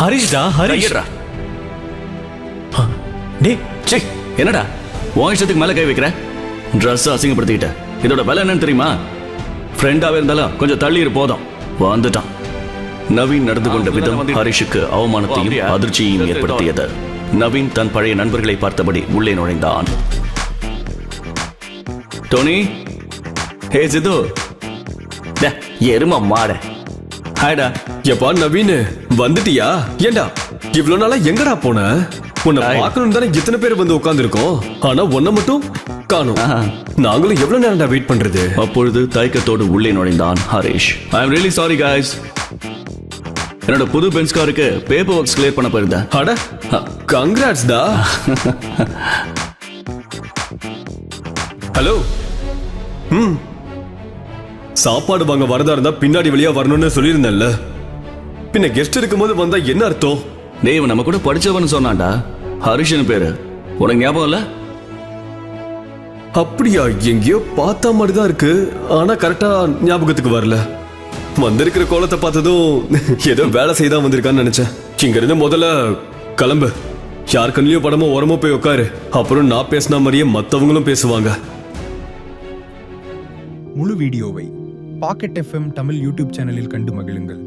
ஹரிஷ்டா, ஹரிஷ். டேய், சே, என்னடா உன் இஷ்டத்துக்கு மேல கை வைக்கிற? ட்ரெஸ் அசிங்கப்படுத்திக்கிட்ட. இதோட விலை என்னன்னு தெரியுமா? ஃப்ரெண்டாவே இருந்தாலும் கொஞ்சம் தள்ளி இரு போதும். வந்துட்டான். நவீன் நடந்து கொண்ட விதம் ஹரிஷுக்கு அவமானத்தையும் அதிர்ச்சியையும் ஏற்படுத்தியது. நவீன் தன் பழைய நண்பர்களை பார்த்தபடி உள்ளே நுழைந்தான். டோனி, ஹே சித்து, எருமா மாட. ஹாய்டா. எப்பா நவீன், வந்துட்டியா? ஏண்டா இவ்வளவு நாளா எங்கடா போன? உன்னை பார்க்கணும் தானே இத்தனை பேர் வந்து உட்கார்ந்துருக்கோம். ஆனா உன்னை மட்டும் காணோம். நாங்களும் எவ்வளவு நேரம்டா வெயிட் பண்றது? அப்பொழுது தயக்கத்தோடு உள்ளே நுழைந்தான் Harish. I am really sorry guys. என்னோட புது பென்ஸ் காருக்கு பேப்பர் ஒர்க்ஸ் கிளியர் பண்ண போயிருந்தேன். அட, கங்க்ராட்ஸ் டா. ஹலோ. சாப்பாடு வாங்க வரதா இருந்தா பின்னாடி வழியா வரணும்னு சொல்லியிருந்தேன்ல. பின்ன கெஸ்ட் இருக்கும்போது வந்தா என்ன அர்த்தம்? டேய், நம்ம கூட படிச்சவன்னு சொன்னான்டா. ஹரிஷ்னு பேரு. உனக்கு ஞாபகம் இல்ல? அப்படியா? எங்கேயோ பார்த்த மாதிரி தான் இருக்கு. ஆனா கரெக்டா ஞாபகத்துக்கு வரல. வந்திருக்கிற கோலத்தை பார்த்ததும் ஏதோ வேலை செய்தான் வந்திருக்கான்னு நினைச்சேன். இங்க இருந்து முதல்ல கிளம்பு. யார் கண்ணிலையோ படமோ ஓரமோ போய் உட்காரு. அப்புறம் நான் பேசின மாதிரியே மற்றவங்களும் பேசுவாங்க. முழு வீடியோவை பாக்கெட் FM தமிழ் யூடியூப் சேனலில் கண்டு மகிழுங்கள்.